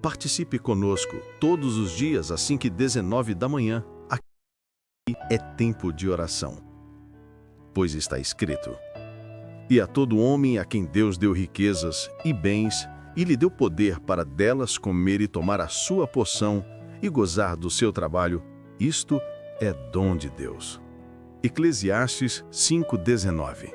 Participe conosco todos os dias, assim que 19 da manhã. Aqui é tempo de oração. Pois está escrito: E a todo homem a quem Deus deu riquezas e bens, e lhe deu poder para delas comer e tomar a sua porção e gozar do seu trabalho, isto é dom de Deus. Eclesiastes 5:19.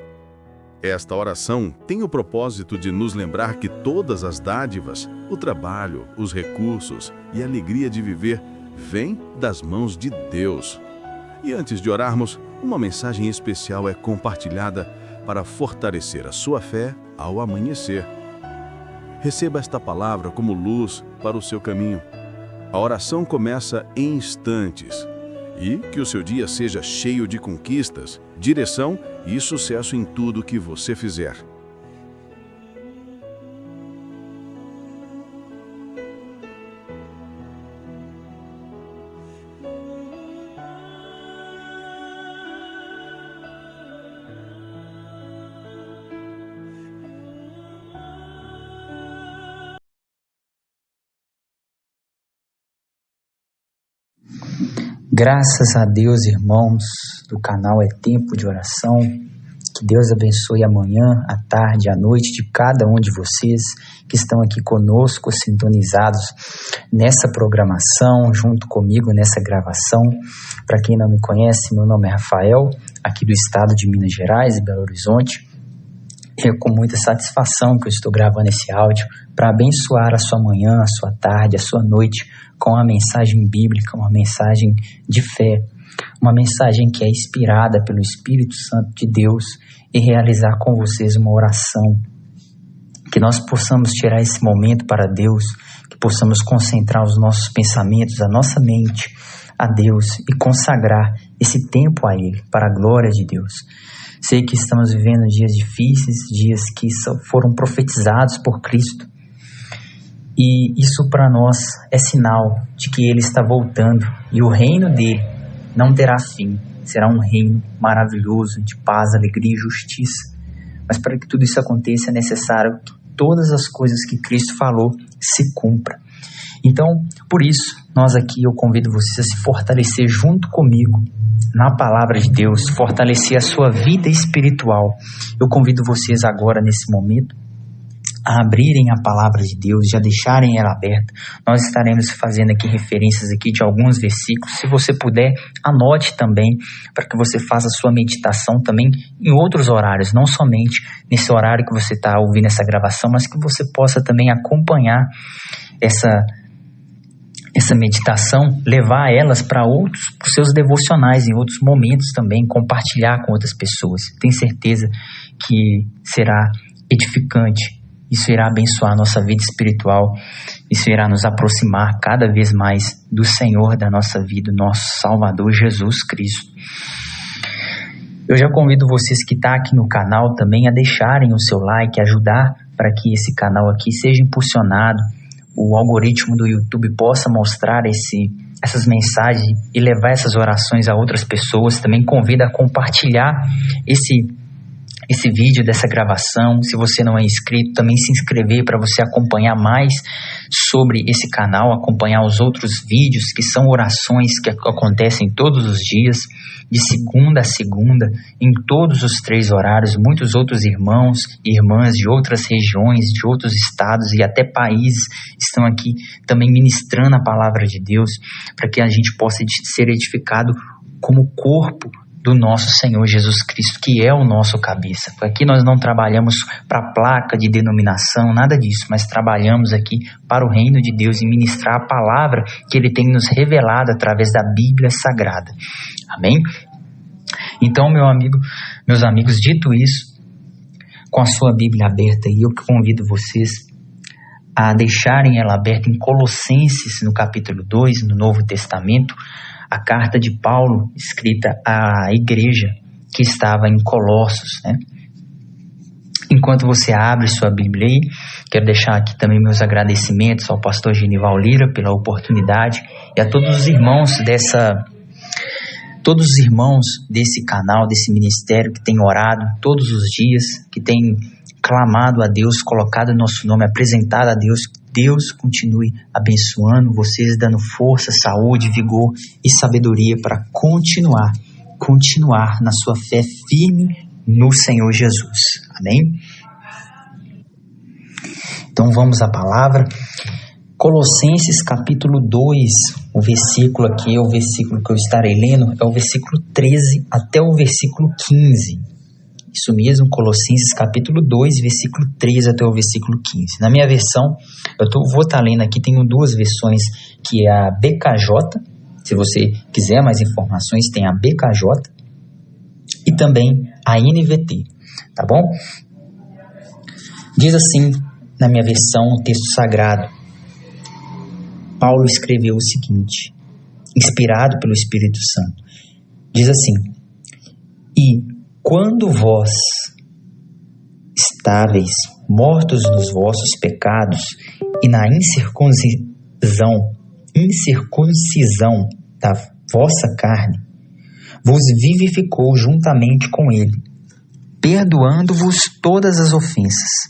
Esta oração tem o propósito de nos lembrar que todas as dádivas, o trabalho, os recursos e a alegria de viver vêm das mãos de Deus. E antes de orarmos, uma mensagem especial é compartilhada para fortalecer a sua fé ao amanhecer. Receba esta palavra como luz para o seu caminho. A oração começa em instantes. E que o seu dia seja cheio de conquistas, direção e sucesso em tudo que você fizer. Graças a Deus, irmãos do canal É Tempo de Oração. Que Deus abençoe a manhã, a tarde, a noite de cada um de vocês que estão aqui conosco, sintonizados nessa programação, junto comigo nessa gravação. Para quem não me conhece, meu nome é Rafael, aqui do estado de Minas Gerais, Belo Horizonte. É com muita satisfação que eu estou gravando esse áudio para abençoar a sua manhã, a sua tarde, a sua noite com uma mensagem bíblica, uma mensagem de fé, uma mensagem que é inspirada pelo Espírito Santo de Deus e realizar com vocês uma oração. Que nós possamos tirar esse momento para Deus, que possamos concentrar os nossos pensamentos, a nossa mente a Deus e consagrar esse tempo a Ele, para a glória de Deus. Sei que estamos vivendo dias difíceis, dias que foram profetizados por Cristo. E isso para nós é sinal de que Ele está voltando e o reino dele não terá fim. Será um reino maravilhoso de paz, alegria e justiça. Mas para que tudo isso aconteça é necessário que todas as coisas que Cristo falou se cumpram. Então, por isso, eu convido vocês a se fortalecer junto comigo na palavra de Deus, fortalecer a sua vida espiritual. Eu convido vocês agora, nesse momento, a abrirem a palavra de Deus, já deixarem ela aberta. Nós estaremos fazendo aqui referências aqui de alguns versículos. Se você puder, anote também, para que você faça a sua meditação também em outros horários, não somente nesse horário que você está ouvindo essa gravação, mas que você possa também acompanhar essa meditação, levar elas para os seus devocionais, em outros momentos também, compartilhar com outras pessoas. Tenho certeza que será edificante. Isso irá abençoar a nossa vida espiritual. Isso irá nos aproximar cada vez mais do Senhor da nossa vida, nosso Salvador Jesus Cristo. Eu já convido vocês que estão aqui no canal também a deixarem o seu like, ajudar para que esse canal aqui seja impulsionado, o algoritmo do YouTube possa mostrar essas mensagens e levar essas orações a outras pessoas. Também convido a compartilhar esse vídeo dessa gravação. Se você não é inscrito, também se inscrever para você acompanhar mais sobre esse canal, acompanhar os outros vídeos que são orações que acontecem todos os dias, de segunda a segunda, em todos os 3 horários. Muitos outros irmãos e irmãs de outras regiões, de outros estados e até países estão aqui também ministrando a palavra de Deus, para que a gente possa ser edificado como corpo do nosso Senhor Jesus Cristo, que é o nosso cabeça. Aqui nós não trabalhamos para placa de denominação, nada disso, mas trabalhamos aqui para o reino de Deus e ministrar a palavra que Ele tem nos revelado através da Bíblia Sagrada. Amém? Então, meus amigos, dito isso, com a sua Bíblia aberta, e eu convido vocês a deixarem ela aberta em Colossenses, no capítulo 2, no Novo Testamento, a carta de Paulo, escrita à igreja que estava em Colossos, né? Enquanto você abre sua Bíblia aí, quero deixar aqui também meus agradecimentos ao pastor Genival Lira pela oportunidade e a todos os irmãos desse canal, desse ministério que têm orado todos os dias, que têm clamado a Deus, colocado o nosso nome, apresentado a Deus Deus continue abençoando vocês, dando força, saúde, vigor e sabedoria para continuar na sua fé firme no Senhor Jesus. Amém? Então vamos à palavra. Colossenses capítulo 2, o versículo aqui é o versículo que eu estarei lendo, é o versículo 13 até o versículo 15. Isso mesmo, Colossenses capítulo 2, versículo 13 até o versículo 15. Na minha versão, vou estar lendo aqui, tenho duas versões, que é a BKJ, se você quiser mais informações, tem a BKJ, e também a NVT, tá bom? Diz assim, na minha versão, o texto sagrado, Paulo escreveu o seguinte, inspirado pelo Espírito Santo. Diz assim: E quando vós estáveis, mortos nos vossos pecados e na incircuncisão da vossa carne, vos vivificou juntamente com ele, perdoando-vos todas as ofensas,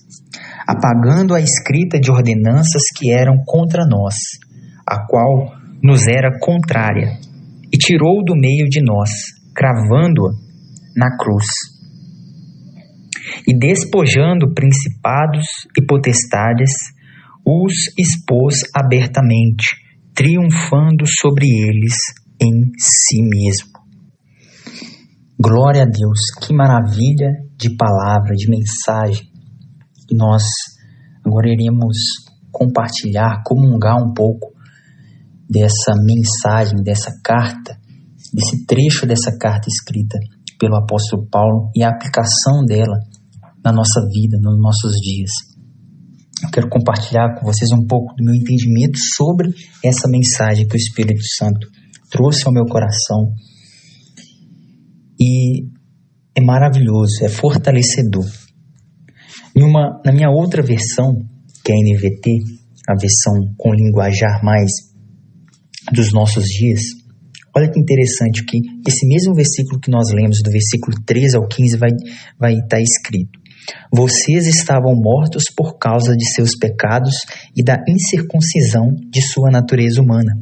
apagando a escrita de ordenanças que eram contra nós, a qual nos era contrária, e tirou do meio de nós, cravando-a na cruz. E despojando principados e potestades, os expôs abertamente, triunfando sobre eles em si mesmo. Glória a Deus, que maravilha de palavra, de mensagem. E nós agora iremos compartilhar, comungar um pouco dessa mensagem, dessa carta, desse trecho dessa carta escrita pelo apóstolo Paulo e a aplicação dela na nossa vida, nos nossos dias. Eu quero compartilhar com vocês um pouco do meu entendimento sobre essa mensagem que o Espírito Santo trouxe ao meu coração. E é maravilhoso, é fortalecedor. Na minha outra versão, que é a NVT, a versão com linguajar mais dos nossos dias, olha que interessante que esse mesmo versículo que nós lemos, do versículo 13 ao 15, vai estar escrito: Vocês estavam mortos por causa de seus pecados e da incircuncisão de sua natureza humana.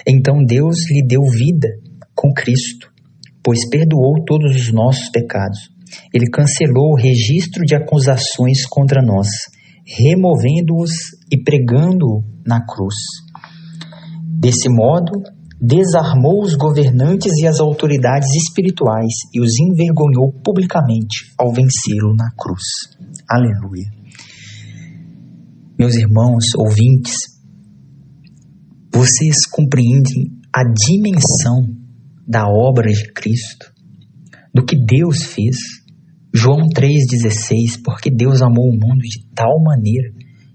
Então Deus lhe deu vida com Cristo, pois perdoou todos os nossos pecados. Ele cancelou o registro de acusações contra nós, removendo-os e pregando-o na cruz. Desse modo, desarmou os governantes e as autoridades espirituais e os envergonhou publicamente ao vencê-lo na cruz. Aleluia. Meus irmãos, ouvintes, vocês compreendem a dimensão da obra de Cristo, do que Deus fez? João 3,16, porque Deus amou o mundo de tal maneira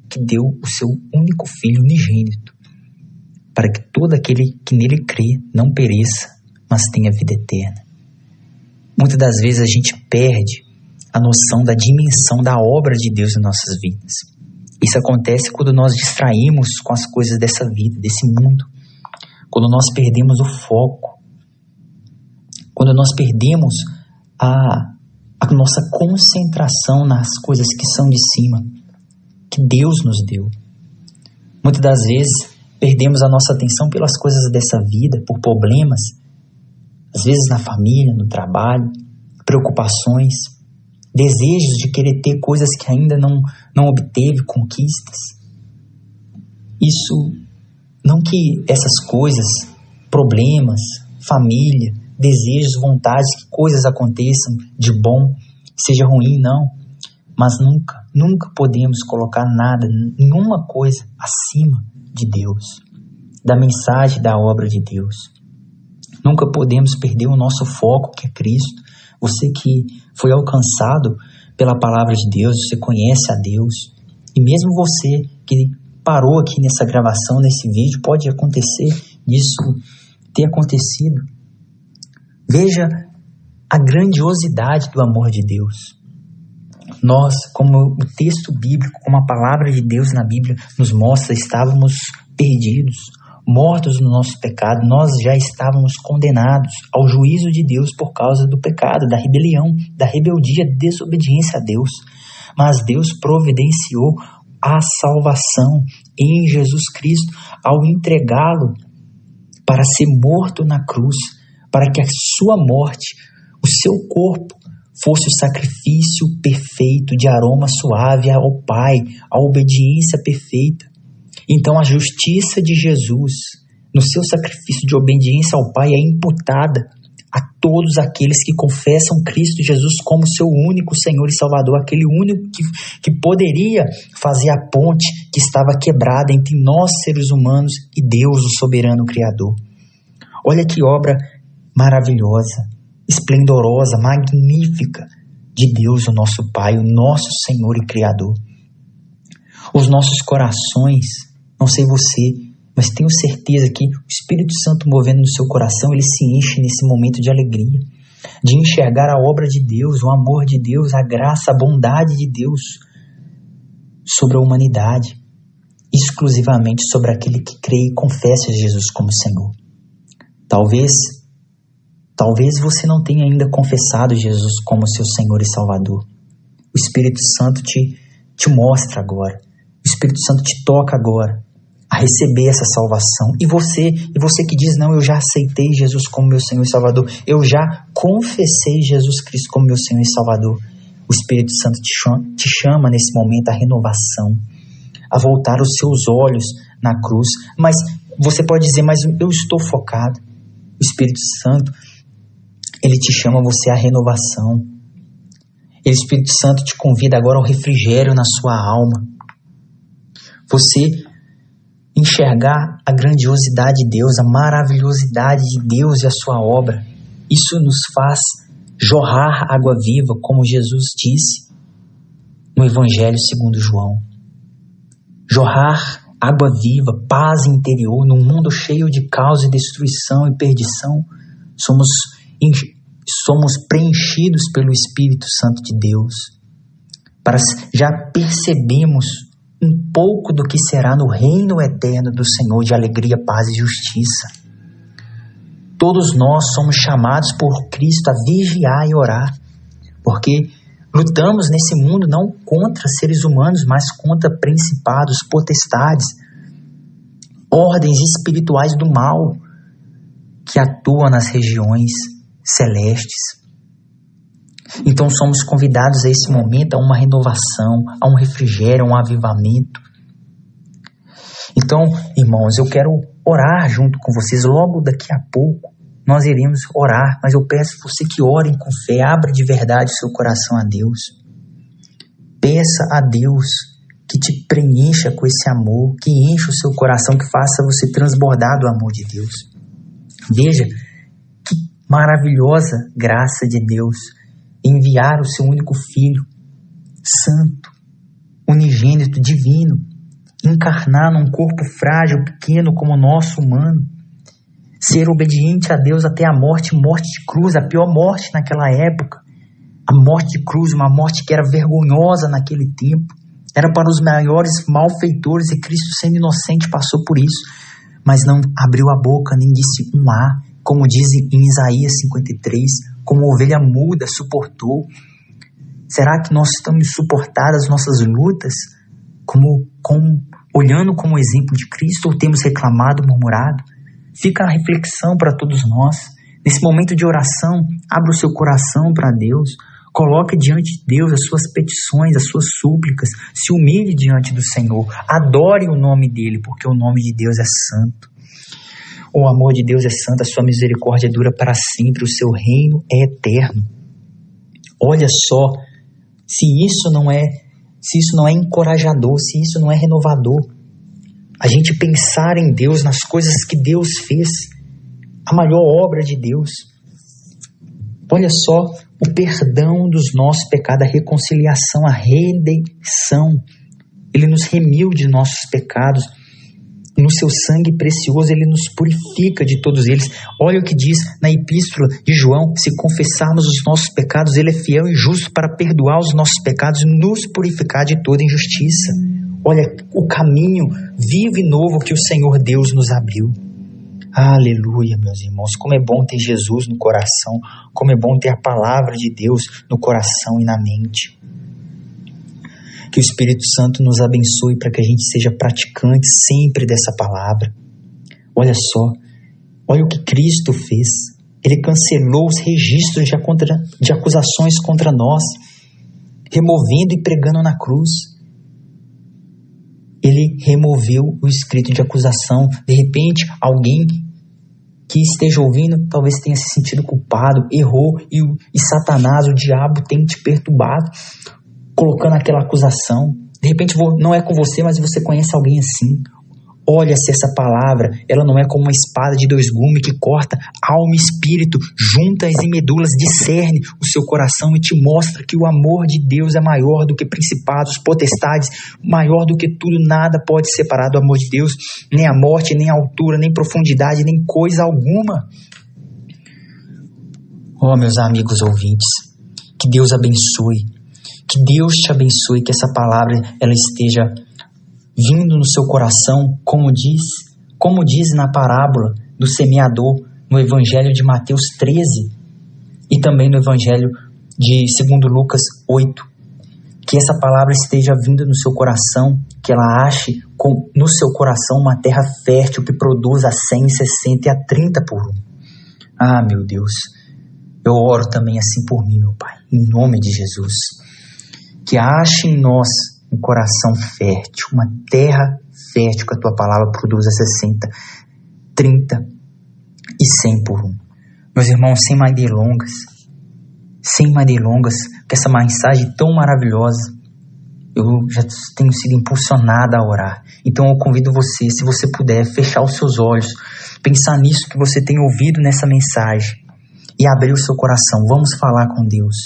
que deu o seu único Filho unigênito, para que todo aquele que nele crê não pereça, mas tenha vida eterna. Muitas das vezes a gente perde a noção da dimensão da obra de Deus em nossas vidas. Isso acontece quando nós distraímos com as coisas dessa vida, desse mundo. Quando nós perdemos o foco. Quando nós perdemos a nossa concentração nas coisas que são de cima, que Deus nos deu. Muitas das vezes perdemos a nossa atenção pelas coisas dessa vida, por problemas, às vezes na família, no trabalho, preocupações, desejos de querer ter coisas que ainda não obteve, conquistas. Isso, não que essas coisas, problemas, família, desejos, vontades, que coisas aconteçam de bom, seja ruim, não. Mas nunca podemos colocar nada, nenhuma coisa acima de Deus, da mensagem, da obra de Deus. Nunca podemos perder o nosso foco, que é Cristo. Você que foi alcançado pela palavra de Deus, você conhece a Deus. E mesmo você que parou aqui nessa gravação, nesse vídeo, pode acontecer disso ter acontecido. Veja a grandiosidade do amor de Deus. Nós, como o texto bíblico, como a palavra de Deus na Bíblia nos mostra, estávamos perdidos, mortos no nosso pecado. Nós já estávamos condenados ao juízo de Deus por causa do pecado, da rebelião, da rebeldia, desobediência a Deus. Mas Deus providenciou a salvação em Jesus Cristo ao entregá-lo para ser morto na cruz, para que a sua morte, o seu corpo, fosse o sacrifício perfeito de aroma suave ao Pai, a obediência perfeita. Então a justiça de Jesus, no seu sacrifício de obediência ao Pai, é imputada a todos aqueles que confessam Cristo Jesus como seu único Senhor e Salvador, aquele único que poderia fazer a ponte que estava quebrada entre nós, seres humanos, e Deus, o soberano Criador. Olha que obra maravilhosa, esplendorosa, magnífica de Deus, o nosso Pai, o nosso Senhor e Criador. Os nossos corações, não sei você, mas tenho certeza que o Espírito Santo movendo no seu coração, ele se enche nesse momento de alegria, de enxergar a obra de Deus, o amor de Deus, a graça, a bondade de Deus sobre a humanidade, exclusivamente sobre aquele que crê e confessa Jesus como Senhor. Talvez você não tenha ainda confessado Jesus como seu Senhor e Salvador. O Espírito Santo te mostra agora, o Espírito Santo te toca agora a receber essa salvação. E você que diz, não, eu já aceitei Jesus como meu Senhor e Salvador, eu já confessei Jesus Cristo como meu Senhor e Salvador. O Espírito Santo te chama nesse momento à renovação, a voltar os seus olhos na cruz. Mas você pode dizer, mas eu estou focado. O Espírito Santo, ele te chama você à renovação. O Espírito Santo te convida agora ao refrigério na sua alma. Você enxergar a grandiosidade de Deus, a maravilhosidade de Deus e a sua obra. Isso nos faz jorrar água viva, como Jesus disse no Evangelho segundo João. Jorrar água viva, paz interior, num mundo cheio de caos e destruição e perdição, somos preenchidos pelo Espírito Santo de Deus. Já percebemos um pouco do que será no reino eterno do Senhor de alegria, paz e justiça. Todos nós somos chamados por Cristo a vigiar e orar, porque lutamos nesse mundo não contra seres humanos, mas contra principados, potestades, ordens espirituais do mal que atuam nas regiões celestes. Então somos convidados a esse momento, a uma renovação, a um refrigério, a um avivamento. Então, irmãos, eu quero orar junto com vocês. Logo daqui a pouco nós iremos orar, mas eu peço você que orem com fé, abra de verdade o seu coração a Deus. Peça a Deus que te preencha com esse amor, que enche o seu coração, que faça você transbordar do amor de Deus. Veja que maravilhosa graça de Deus enviar o seu único Filho, santo, unigênito, divino, encarnar num corpo frágil, pequeno como o nosso humano, ser obediente a Deus até a morte de cruz, a pior morte naquela época, a morte de cruz, uma morte que era vergonhosa naquele tempo, era para os maiores malfeitores, e Cristo, sendo inocente, passou por isso, mas não abriu a boca, nem disse um A, como diz em Isaías 53, como ovelha muda suportou. Será que nós estamos suportando as nossas lutas olhando como exemplo de Cristo, ou temos reclamado, murmurado? Fica a reflexão para todos nós. Nesse momento de oração, abra o seu coração para Deus, coloque diante de Deus as suas petições, as suas súplicas, se humilhe diante do Senhor, adore o nome dele, porque o nome de Deus é santo. O amor de Deus é santo, a sua misericórdia dura para sempre, o seu reino é eterno. Olha só, se isso não é encorajador, se isso não é renovador, a gente pensar em Deus, nas coisas que Deus fez, a maior obra de Deus. Olha só, o perdão dos nossos pecados, a reconciliação, a redenção. Ele nos remiu de nossos pecados. No seu sangue precioso, ele nos purifica de todos eles. Olha o que diz na epístola de João: se confessarmos os nossos pecados, ele é fiel e justo para perdoar os nossos pecados e nos purificar de toda injustiça. Olha o caminho vivo e novo que o Senhor Deus nos abriu. Aleluia, meus irmãos, como é bom ter Jesus no coração, como é bom ter a palavra de Deus no coração e na mente. Que o Espírito Santo nos abençoe para que a gente seja praticante sempre dessa palavra. Olha só, olha o que Cristo fez. Ele cancelou os registros de acusações contra nós, removendo e pregando na cruz. Ele removeu o escrito de acusação. De repente, alguém que esteja ouvindo talvez tenha se sentido culpado, errou e Satanás, o diabo, tem te perturbado, colocando aquela acusação. De repente não é com você, mas você conhece alguém assim. Olha se essa palavra, ela não é como uma espada de 2 gumes que corta alma e espírito, juntas e medulas, discerne o seu coração e te mostra que o amor de Deus é maior do que principados, potestades, maior do que tudo. Nada pode separar do amor de Deus, nem a morte, nem a altura, nem profundidade, nem coisa alguma. Oh, meus amigos ouvintes, que Deus abençoe, que Deus te abençoe, que essa palavra ela esteja vindo no seu coração, como diz na parábola do semeador, no Evangelho de Mateus 13 e também no Evangelho de 2 Lucas 8. Que essa palavra esteja vindo no seu coração, que ela ache no seu coração uma terra fértil que produza a 100, 60 e a 30 por 1. Ah, meu Deus, eu oro também assim por mim, meu Pai, em nome de Jesus. Que ache em nós um coração fértil, uma terra fértil, que a tua palavra produza 60, 30 e 100 por 1. Meus irmãos, sem mais delongas, que essa mensagem tão maravilhosa, eu já tenho sido impulsionada a orar. Então eu convido você, se você puder, fechar os seus olhos, pensar nisso que você tem ouvido nessa mensagem e abrir o seu coração. Vamos falar com Deus,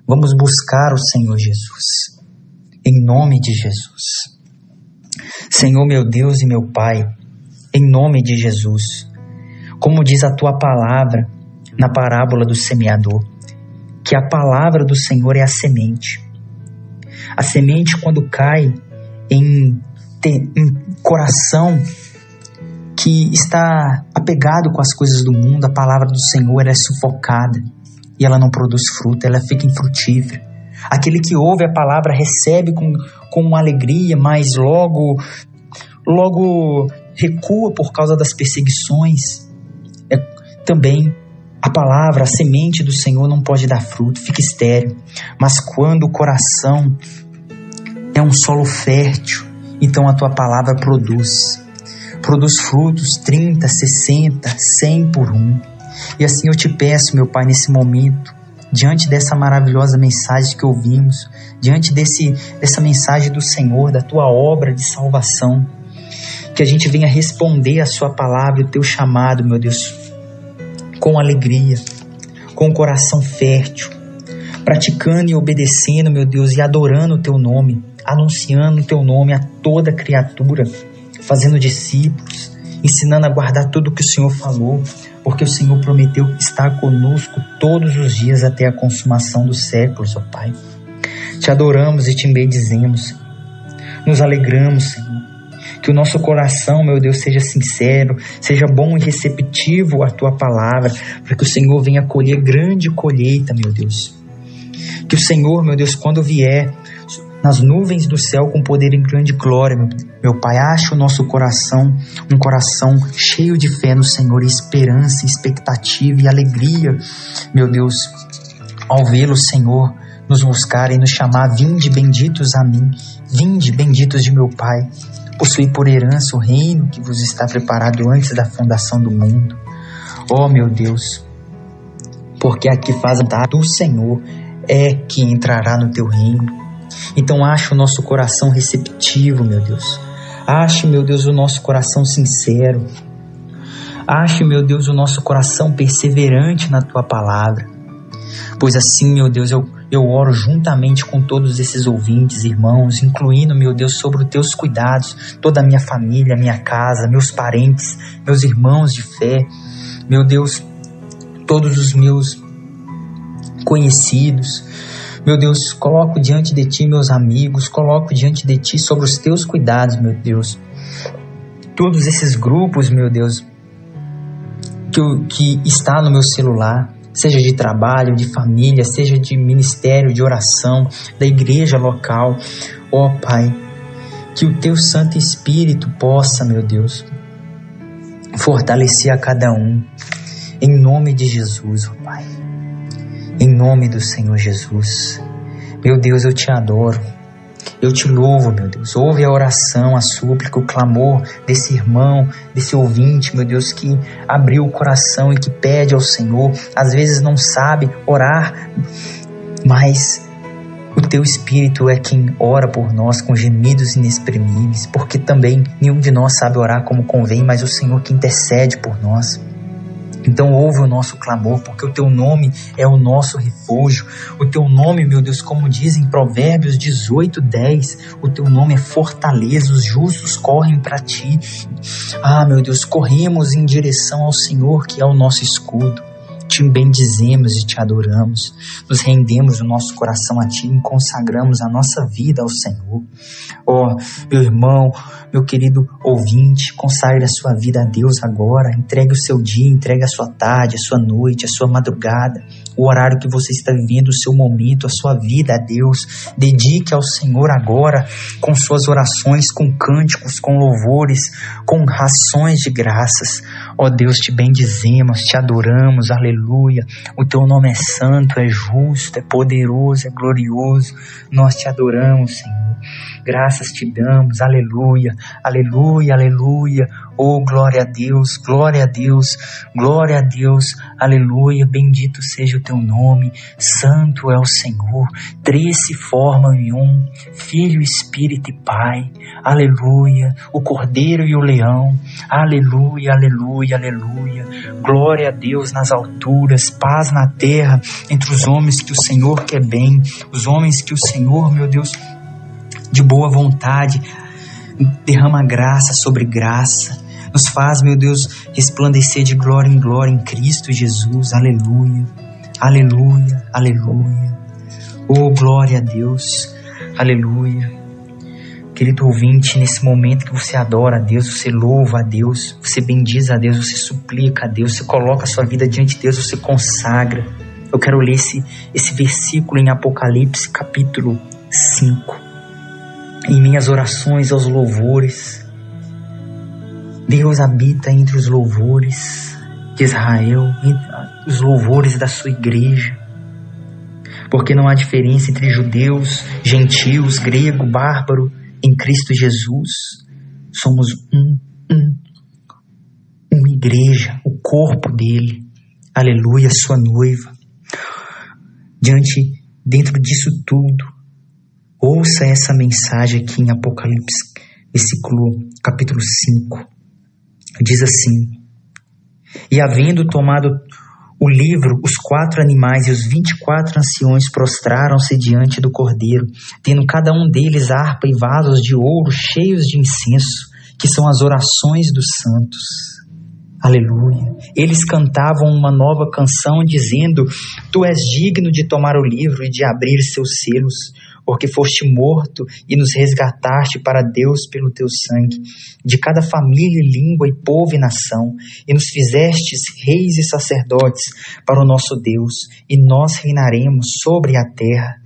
vamos buscar o Senhor Jesus. Em nome de Jesus. Senhor, meu Deus e meu Pai, em nome de Jesus, como diz a tua palavra na parábola do semeador, que a palavra do Senhor é a semente. A semente, quando cai em coração que está apegado com as coisas do mundo, a palavra do Senhor ela é sufocada e ela não produz fruto, ela fica infrutífera. Aquele que ouve a palavra recebe com alegria, mas logo recua por causa das perseguições. Também a palavra, a semente do Senhor não pode dar fruto, fica estéril. Mas quando o coração é um solo fértil, então a tua palavra produz frutos 30, 60, 100 por 1. E assim eu te peço, meu Pai, nesse momento, diante dessa maravilhosa mensagem que ouvimos, diante dessa mensagem do Senhor, da tua obra de salvação, que a gente venha responder a sua palavra, o teu chamado, meu Deus, com alegria, com o coração fértil, praticando e obedecendo, meu Deus, e adorando o teu nome, anunciando o teu nome a toda criatura, fazendo discípulos, ensinando a guardar tudo o que o Senhor falou, porque o Senhor prometeu estar conosco todos os dias até a consumação dos séculos, ó Pai. Te adoramos e te bendizemos, nos alegramos, Senhor, que o nosso coração, meu Deus, seja sincero, seja bom e receptivo à tua palavra, para que o Senhor venha colher grande colheita, meu Deus. Que o Senhor, meu Deus, quando vier nas nuvens do céu com poder e grande glória, meu Pai, ache o nosso coração, um coração cheio de fé no Senhor, esperança, expectativa e alegria, meu Deus, ao vê-lo, Senhor, nos buscar e nos chamar, vinde benditos a mim, vinde benditos de meu Pai, possui por herança o reino que vos está preparado antes da fundação do mundo. Oh, meu Deus, porque aqui faz a vontade do Senhor é que entrará no teu reino. Então ache o nosso coração receptivo, meu Deus. Ache, meu Deus, o nosso coração sincero. Ache, meu Deus, o nosso coração perseverante na tua palavra. Pois assim, meu Deus, eu oro juntamente com todos esses ouvintes, irmãos, incluindo, meu Deus, sobre os teus cuidados, toda a minha família, minha casa, meus parentes, meus irmãos de fé, meu Deus, todos os meus conhecidos. Meu Deus, coloco diante de Ti meus amigos, coloco diante de Ti sobre os Teus cuidados, meu Deus. Todos esses grupos, meu Deus, que está no meu celular, seja de trabalho, de família, seja de ministério, de oração, da igreja local. Ó Pai, que o Teu Santo Espírito possa, meu Deus, fortalecer a cada um, em nome de Jesus, ó Pai, em nome do Senhor Jesus. Meu Deus, eu Te adoro, eu Te louvo, meu Deus. Ouve a oração, a súplica, o clamor desse irmão, desse ouvinte, meu Deus, que abriu o coração e que pede ao Senhor. Às vezes não sabe orar, mas o Teu Espírito é quem ora por nós com gemidos inexprimíveis, porque também nenhum de nós sabe orar como convém, mas o Senhor que intercede por nós. Então ouve o nosso clamor, porque o Teu nome é o nosso refúgio. O Teu nome, meu Deus, como diz em Provérbios 18:10, o Teu nome é fortaleza, os justos correm para Ti. Meu Deus, corremos em direção ao Senhor, que é o nosso escudo. Te bendizemos e Te adoramos, nos rendemos o nosso coração a Ti e consagramos a nossa vida ao Senhor. Meu irmão, meu querido ouvinte, consagre a sua vida a Deus agora, entregue o seu dia, entregue a sua tarde, a sua noite, a sua madrugada, o horário que você está vivendo, o seu momento, a sua vida a Deus. Dedique ao Senhor agora, com suas orações, com cânticos, com louvores, com ações de graças. Deus, Te bendizemos, Te adoramos, aleluia. O Teu nome é santo, é justo, é poderoso, é glorioso. Nós Te adoramos, Senhor. Graças Te damos, aleluia, aleluia, aleluia. Glória a Deus, glória a Deus, glória a Deus, aleluia. Bendito seja o Teu nome, santo é o Senhor. Três se formam em um, Filho, Espírito e Pai, aleluia. O Cordeiro e o Leão, aleluia, aleluia, aleluia. Glória a Deus nas alturas, paz na terra entre os homens que o Senhor quer bem, os homens que o Senhor, meu Deus, de boa vontade, derrama graça sobre graça, nos faz, meu Deus, resplandecer de glória em glória em Cristo Jesus, aleluia, aleluia, aleluia. Glória a Deus, aleluia. Querido ouvinte, nesse momento que você adora a Deus, você louva a Deus, você bendiz a Deus, você suplica a Deus, você coloca a sua vida diante de Deus, você consagra. Eu quero ler esse versículo em Apocalipse capítulo 5. Em minhas orações aos louvores, Deus habita entre os louvores de Israel, entre os louvores da sua igreja, porque não há diferença entre judeus, gentios, grego, bárbaro, em Cristo Jesus. Somos uma igreja, o corpo dele, aleluia, sua noiva. Dentro disso tudo, ouça essa mensagem aqui em Apocalipse, capítulo 5. Diz assim: E havendo tomado o livro, os 4 animais e os 24 anciões prostraram-se diante do Cordeiro, tendo cada um deles harpa e vasos de ouro cheios de incenso, que são as orações dos santos. Aleluia. Eles cantavam uma nova canção, dizendo: Tu és digno de tomar o livro e de abrir seus selos, porque foste morto e nos resgataste para Deus pelo teu sangue, de cada família, língua e povo e nação, e nos fizestes reis e sacerdotes para o nosso Deus, e nós reinaremos sobre a terra.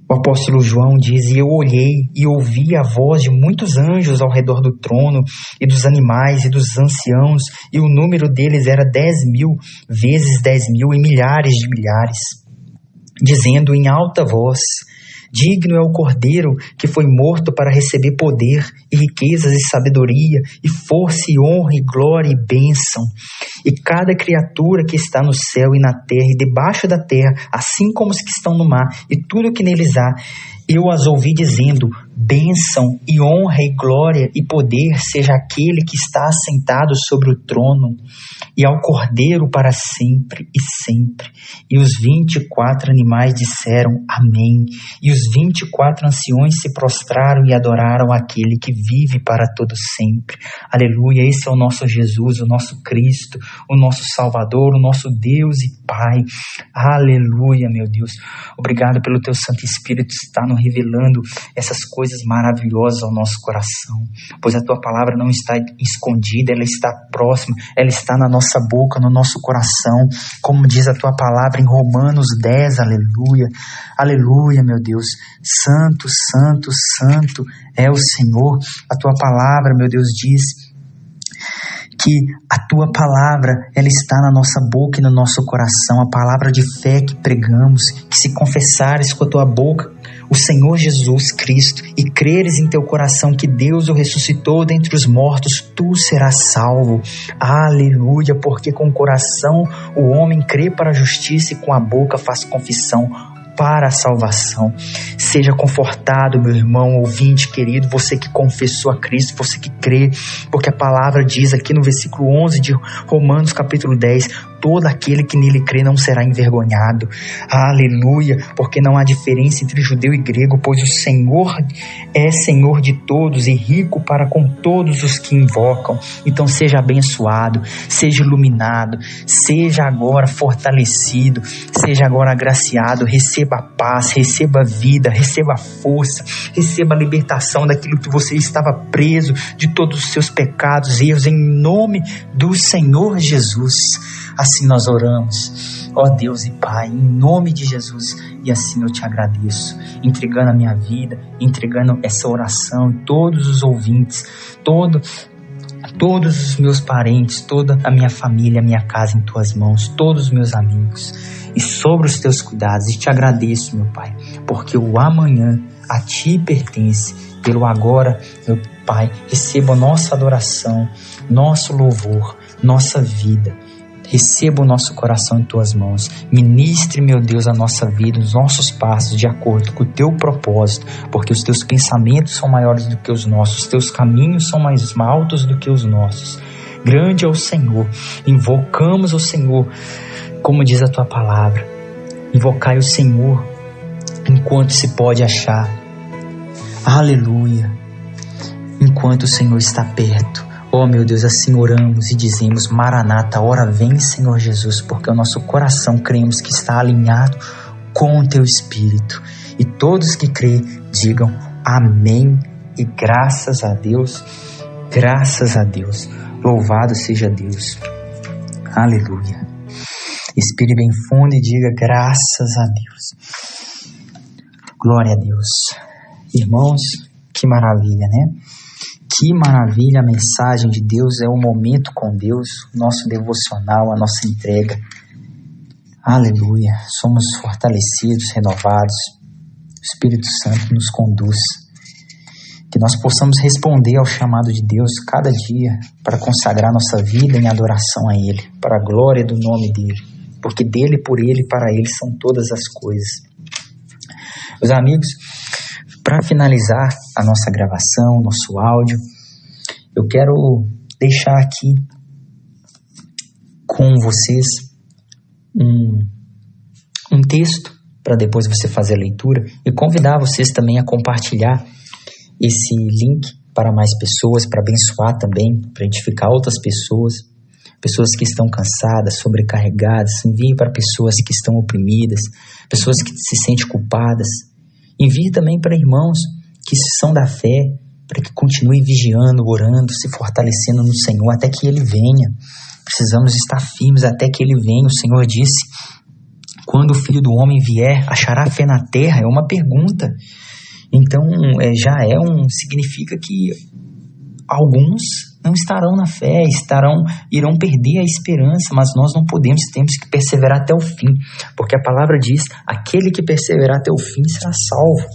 O apóstolo João diz: E eu olhei e ouvi a voz de muitos anjos ao redor do trono, e dos animais e dos anciãos, e o número deles era 10.000 vezes 10.000 e milhares de milhares, dizendo em alta voz: Digno é o Cordeiro que foi morto para receber poder e riquezas e sabedoria e força e honra e glória e bênção. E cada criatura que está no céu e na terra e debaixo da terra, assim como os que estão no mar e tudo o que neles há, eu as ouvi dizendo: bênção e honra e glória e poder seja aquele que está assentado sobre o trono e ao Cordeiro para sempre e sempre. E os 24 animais disseram amém. E os 24 anciões se prostraram e adoraram aquele que vive para todo sempre. Aleluia, esse é o nosso Jesus, o nosso Cristo, o nosso Salvador, o nosso Deus e Pai. Aleluia, meu Deus. Obrigado pelo teu Santo Espírito estar nos revelando essas coisas maravilhosas ao nosso coração, pois a tua palavra não está escondida, ela está próxima, ela está na nossa boca, no nosso coração, como diz a tua palavra em Romanos 10, aleluia, aleluia, meu Deus, santo, santo, santo é o Senhor. A tua palavra, meu Deus, diz que a tua palavra, ela está na nossa boca e no nosso coração, a palavra de fé que pregamos, que se confessares com a tua boca o Senhor Jesus Cristo e creres em teu coração que Deus o ressuscitou dentre os mortos, tu serás salvo. Aleluia, porque com o coração o homem crê para a justiça e com a boca faz confissão para a salvação. Seja confortado, meu irmão, ouvinte querido, você que confessou a Cristo, você que crê, porque a palavra diz aqui no versículo 11 de Romanos capítulo 10, todo aquele que nele crê não será envergonhado. Aleluia, porque não há diferença entre judeu e grego, pois o Senhor é Senhor de todos e rico para com todos os que invocam. Então seja abençoado, seja iluminado, seja agora fortalecido, seja agora agraciado, receba a paz, receba a vida, receba a força, receba a libertação daquilo que você estava preso, de todos os seus pecados e erros, em nome do Senhor Jesus. Assim nós oramos, ó Deus e Pai, em nome de Jesus, e assim eu te agradeço, entregando a minha vida, entregando essa oração, todos os ouvintes, todos os meus parentes, toda a minha família, a minha casa em tuas mãos, todos os meus amigos, e sobre os teus cuidados, e te agradeço, meu Pai, porque o amanhã a ti pertence, pelo agora, meu Pai, receba nossa adoração, nosso louvor, nossa vida. Receba o nosso coração em tuas mãos. Ministre, meu Deus, a nossa vida, os nossos passos de acordo com o teu propósito, porque os teus pensamentos são maiores do que os nossos, os teus caminhos são mais altos do que os nossos. Grande é o Senhor. Invocamos o Senhor, como diz a tua palavra. Invocai o Senhor enquanto se pode achar. Aleluia. Enquanto o Senhor está perto. Oh meu Deus, assim oramos e dizemos: Maranata, ora vem, Senhor Jesus, porque o nosso coração cremos que está alinhado com o teu Espírito. E todos que crê, digam amém e graças a Deus, louvado seja Deus. Aleluia. Expire bem fundo e diga graças a Deus. Glória a Deus. Irmãos, que maravilha, né? Que maravilha a mensagem de Deus, é o momento com Deus, nosso devocional, a nossa entrega. Aleluia, somos fortalecidos, renovados, o Espírito Santo nos conduz. Que nós possamos responder ao chamado de Deus cada dia para consagrar nossa vida em adoração a Ele, para a glória do nome dEle, porque dEle, por Ele e para Ele são todas as coisas. Meus amigos, para finalizar a nossa gravação, nosso áudio, eu quero deixar aqui com vocês um texto para depois você fazer a leitura e convidar vocês também a compartilhar esse link para mais pessoas, para abençoar também, para edificar outras pessoas que estão cansadas, sobrecarregadas. Envie para pessoas que estão oprimidas, pessoas que se sentem culpadas. Envie também para irmãos que são da fé, para que continuem vigiando, orando, se fortalecendo no Senhor até que Ele venha. Precisamos estar firmes até que Ele venha. O Senhor disse, quando o Filho do Homem vier, achará fé na terra? É uma pergunta. Então, significa que alguns não estarão na fé, irão perder a esperança, mas nós não podemos, temos que perseverar até o fim, porque a palavra diz, aquele que perseverar até o fim será salvo.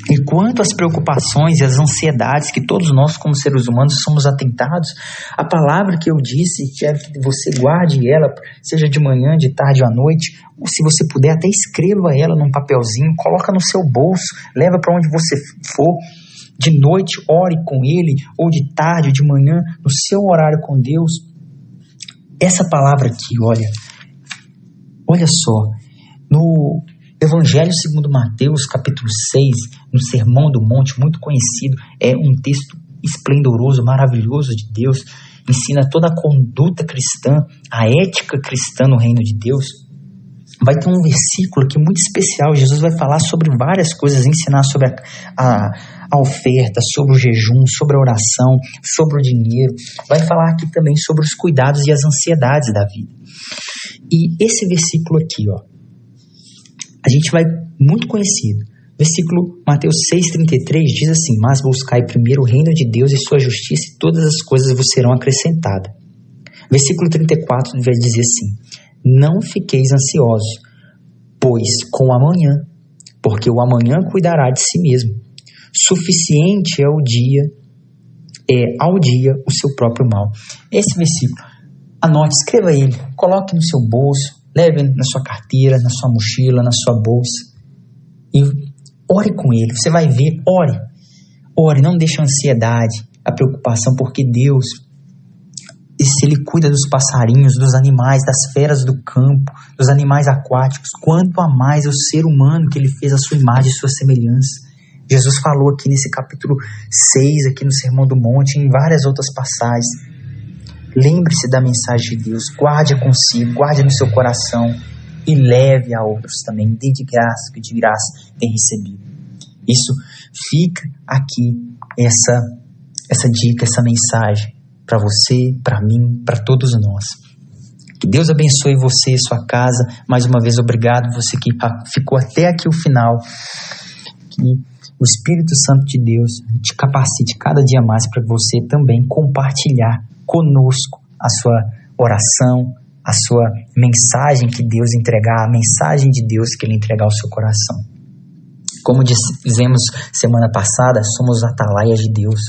E quanto às preocupações e às ansiedades que todos nós como seres humanos somos atentados, a palavra que eu disse, quero que você guarde ela, seja de manhã, de tarde ou à noite, ou se você puder até escreva ela num papelzinho, coloca no seu bolso, leva para onde você for. De noite, ore com Ele, ou de tarde, ou de manhã, no seu horário com Deus. Essa palavra aqui, olha só, no Evangelho segundo Mateus, capítulo 6, no Sermão do Monte, muito conhecido, é um texto esplendoroso, maravilhoso de Deus, ensina toda a conduta cristã, a ética cristã no reino de Deus. Vai ter um versículo aqui muito especial. Jesus vai falar sobre várias coisas, ensinar sobre a oferta, sobre o jejum, sobre a oração, sobre o dinheiro. Vai falar aqui também sobre os cuidados e as ansiedades da vida. E esse versículo aqui, ó, a gente vai muito conhecido. Versículo Mateus 6,33 diz assim: mas buscai primeiro o reino de Deus e sua justiça, e todas as coisas vos serão acrescentadas. Versículo 34 vai dizer assim: não fiqueis ansiosos, pois com o amanhã, porque o amanhã cuidará de si mesmo. Suficiente é ao dia o seu próprio mal. Esse versículo, anote, escreva ele, coloque no seu bolso, leve na sua carteira, na sua mochila, na sua bolsa e ore com ele. Você vai ver, ore, não deixe a ansiedade, a preocupação, porque Deus, se Ele cuida dos passarinhos, dos animais, das feras do campo, dos animais aquáticos, quanto a mais o ser humano que Ele fez a sua imagem e sua semelhança. Jesus falou aqui nesse capítulo 6, aqui no Sermão do Monte, em várias outras passagens. Lembre-se da mensagem de Deus, guarde consigo, guarde no seu coração e leve a outros também, dê de graça, que de graça tem recebido. Isso fica aqui, essa dica, essa mensagem, para você, para mim, para todos nós. Que Deus abençoe você e sua casa. Mais uma vez, obrigado você que ficou até aqui o final. Que o Espírito Santo de Deus te capacite cada dia mais para você também compartilhar conosco a sua oração, a sua mensagem que Deus entregar, a mensagem de Deus que Ele entregar ao seu coração. Como dizemos semana passada, somos atalaias de Deus.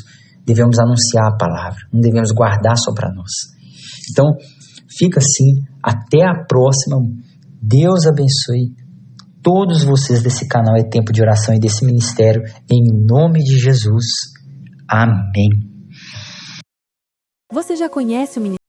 Devemos anunciar a palavra, não devemos guardar só para nós. Então, fica assim, até a próxima. Deus abençoe todos vocês desse canal É Tempo de Oração e desse ministério, em nome de Jesus. Amém. Você já conhece o ministério?